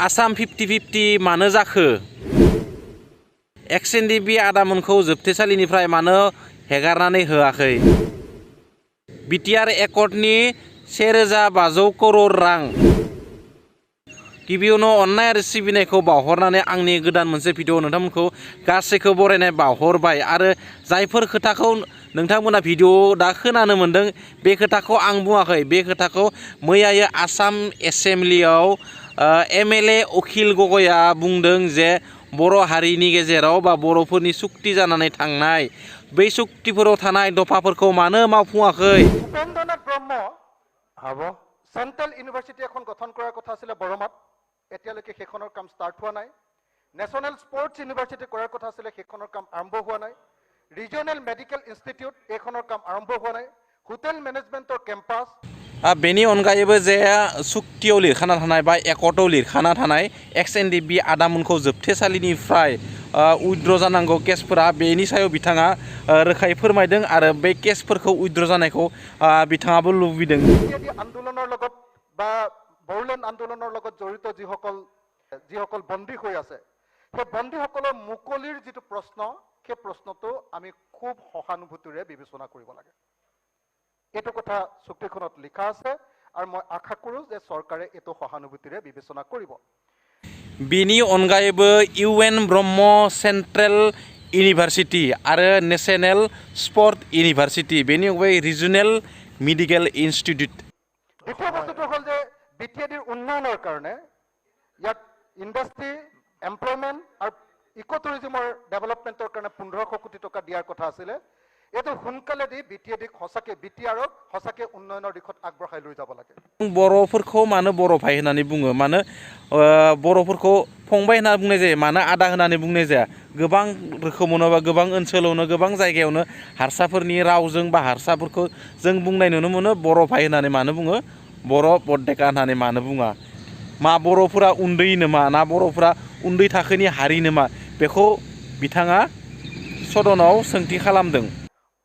आसाम 50-50 मानो जाखो XNDB आदामोनखौ जोबथेसालिनिफ्राय मानो हेगारनानै होआखै बिटिआर एकर्डनि 1500 करोड़ रां गिबियावनो अननाय आरो सिबिनायखौ बावहरनानै आंनि गोदान मोनसे भिडिअ नोंथांमोनखौ गासैखौ बरायनाय बावहरबाय आरो जायफोर खोथाखौ नोंथांमोना भिडिअ दा खोनानो मोनदों बे खोथाखौ आं बुङाखै बे खोथाखौ मैयायो आसाम एसेम्ब्लियाव MLA अखिल गगैआ बुंदों जे बर' हारिनि गेजेराव बा बर'फोरनि सुक्ति जानानै थांनाय बै सुक्तिफोराव थानाय दफाफोरखौ मानो मावफुङाखै उपेन्द्रनाथ ब्रह्म हाब सेंट्रेल इउनिभार्सिटी এখন গঠন কৰাৰ কথা আছিল বৰমাত এতিয়ালৈকে সেইখনৰ কাম ষ্টাৰ্ট হোৱা নাই নেশনাল স্পৰ্টছ ইউনিভাৰ্চিটি কৰাৰ কথা আছিল সেইখনৰ কাম আৰম্ভ হোৱা নাই ৰিজিয়নেল মেডিকেল ইনষ্টিটিউট এইখনৰ কাম আৰম্ভ হোৱা নাই হোটেল মেনেজমেন্টৰ কেম্পাছ बेनि अनगायैबो जे सुक्तियाव लिरखाना थानाय बा एकर्डआव लिरखाना थानाय XNDB आदामोनखौ जोबथेसालिनिफ्राय उइथड्र जानांगौ केसफोरा बेनि सायाव बिथाङा रोखायै फोरमायदों आरो बे केसफोरखौ उइथड्र जानायखौ बिथाङाबो लुबैदों आन्दोलনৰ লগত বা बोडोलैंड आन्दोलনৰ লগত জড়িত যিসকল বন্দী হৈ আছে সেই বন্দীসকলৰ মুকলিৰ যিটো প্ৰশ্ন সেই প্ৰশ্নটো আমি খুব সহানুভূতিৰে বিবেচনা কৰিব লাগে এটো কথা চুক্তিখনত লিখা আছে আৰু মই আশা কৰো যে চৰকাৰে এটো সহানুভূতিৰে বিবেচনা কৰিব बेनि अनगायैबो UN ब्रह्म सेंट्रेल इउनिभार्सिटी आरो नेशनेल स्पोर्ट इउनिभार्सिटी बेनि अनगायै रिजनेल मेडिकेल इनस्टिट्यूट দ্বিতীয় বস্তুটো হ'ল যে বিটিএডিৰ উন্নয়নৰ কাৰণে ইয়াত ইন্ডাষ্ট্ৰি এমপ্লয়মেন্ট আৰু ইকোটুৰিজমৰ ডেভেলপমেন্টৰ কাৰণে 1500 কোটি টকা দিয়াৰ কথা আছিল এটো হুনকালে দি বিটিএডিক হসাকে বিটিআরক হসাকে উন্নয়নৰ দিশত আগবঢ়াই লৈ যাব লাগে बर'फोरखौ मानो बर' भाइ होननानै बुङो मानो बर'फोरखौ फंबाय होनना बुंनाय जायो मानो आदा होननानै बुंनाय जाया गोबां रोखोमावनो बा गोबां ओनसोलावनो गोबां जायगायावनो हारसाफोरनि रावजों बा हारसाफोरखौ जों बुंनाय नुनो मोनो बर' भाइ होननानै मानो बुङो बर' बड्डेका होननानै मानो बुङा मा बर'फोरा उन्दै नामा ना बर'फोरा उन्दै थाखोनि हारि नामा बेखौ बिथाङा सदनाव सोंथि खालामदों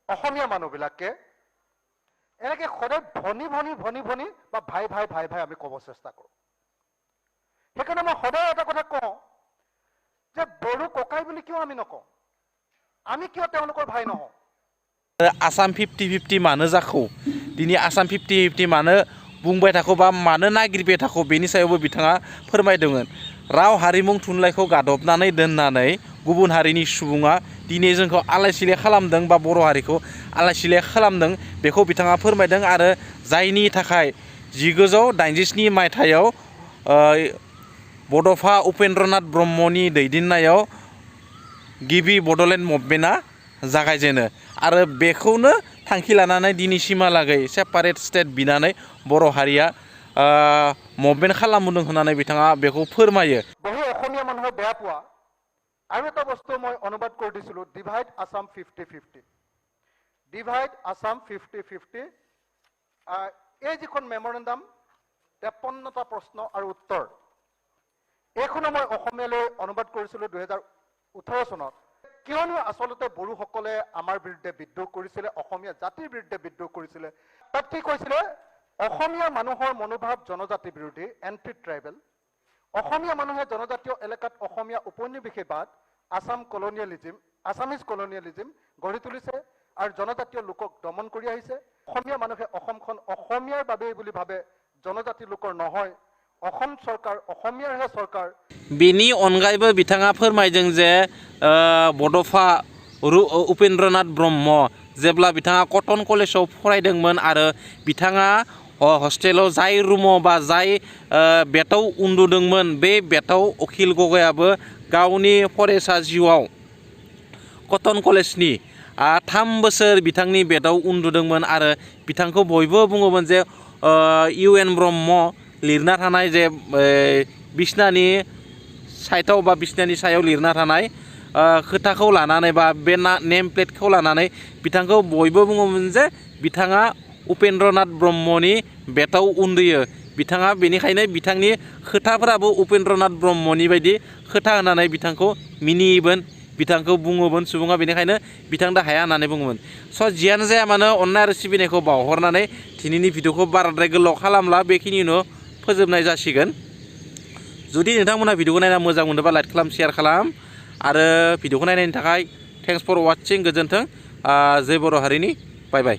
অসমীয়া মানুহবিলাকে এনেকে সদায় ভনি ভনি ভনি ভনি বা ভাই ভাই ভাই ভাই আমি ক'ব চেষ্টা কৰোঁ সেইকাৰণে মই সদায় এটা কথা কওঁ যে বড়ো ককাই বুলি কিয় আমি নকওঁ আমি কিয় তেওঁলোকৰ ভাই নহওঁ आसाम 50-50 मानो जाखो दिनै आसाम 50-50 मानो बुंबाय थाखो बा मानो नागिरबाय थाखो बेनि सायावबो बिथाङा फोरमायदोंमोन राव हारिमु थुनलाइखौ गादबनानै दोननानै गुबुन हारिनि सुबुङा दिनै जोंखौ आलाय-सिलाय खालामदों बा बर' हारिखौ आलाय-सिलाय खालामदों बेखौ बिथाङा फोरमायदों आरो जायनि थाखाय 1987 मायथाइयाव बड'फा उपेन्द्रनाथ ब्रह्मनि दैदेननायाव गिबि बड'लेण्ड मुभमेन्टआ जागायजेनो आरो बेखौनो थांखि लानानै दिनैसिमहालागै सेपारेट स्टेट बिनानै बर' हारिया मुभमेन्ट खालामदों होननानै बिथाङा बेखौ फोरमायो বহু অসমীয়া মানুহে বেয়া পোৱা আৰু এটা বস্তু মই অনুবাদ কৰি দিছিলোঁ ডিভাইড আসাম 50-50 ডিভাইড আসাম 50-50 এই যিখন মেমৰেণ্ডাম 53টা প্ৰশ্ন আৰু উত্তৰ এইখনো মই অসমীয়ালৈ অনুবাদ কৰিছিলোঁ 2018 চনত কিয়নো আসলতে বড়োসকলে আমাৰ বিৰুদ্ধে বিদ্ৰোহ কৰিছিলে অসমীয়া জাতিৰ বিৰুদ্ধে বিদ্ৰোহ কৰিছিলে তাত কি কৈছিলে অসমীয়া মানুহৰ মনোভাৱ জনজাতি বিৰোধী এন্টি ট্ৰাইবেল অসমীয়া মানুহে জনজাতীয় এলেকাত অসমীয়া উপনিৱেশবাদ আসাম কলোনিয়েলিজম আসামিজ কলোনিয়েলিজম গঢ়ি তুলিছে আৰু জনজাতীয় লোকক দমন কৰি আহিছে অসমীয়া মানুহে অসমখন অসমীয়াৰ বাবে বুলি ভাবে জনজাতি লোকৰ নহয় অসম চৰকাৰ অসমীয়াৰহে চৰকাৰ बेनि अनगायैबो बिथाङा फोरमायदों जे बड'फा उपेन्द्रनाथ ब्रह्म जेब्ला बिथाङा कटन कलेजाव फरायदोंमोन आरो बिथाङा हस्टेलाव जाय रुमाव बा जाय बेटाव उन्दुदोंमोन बे बेटाव अखिल गगैआबो गावनि फरायसा जिउआव कटन कलेजनि 3 बोसोर बिथांनि बेटाव उन्दुदोंमोन आरो बिथांखौ बयबो बुङोमोन जे UN ब्रह्म लिरना थानाय जे बिसनानि साइटआव बा बिसनानि सायाव लिरना थानाय खोथाखौ लानानै बा बे नेम प्लेटखौ लानानै बिथांखौ बयबो बुङोमोन जे बिथाङा उपेन्द्रनाथ ब्रह्मनि बेटाव उन्दुयो बिथाङा बेनिखायनो बिथांनि खोथाफोराबो उपेन्द्रनाथ ब्रह्मनि बायदि खोथा होनानै बिथांखौ मिनियोमोन बिथांखौ बुङोमोन सुबुङा बेनिखायनो बिथांदा हाया होननानै बुङोमोन स' जियानो जाया मानो अननाय आरो सिबिनायखौ बावहरनानै दिनैनि भिडिअखौ बाराद्राय गोलाव खालामला बेखिनिनो फोजोबनाय जासिगोन जुदि नोंथांमोना भिडिअखौ नायना मोजां मोनोबा लाइक खालाम शेयार खालाम आरो भिडिअखौ नायनायनि थाखाय थेंक्स फर वाचिं गोजोन्थों जय बर' हारिनि बाय बाय।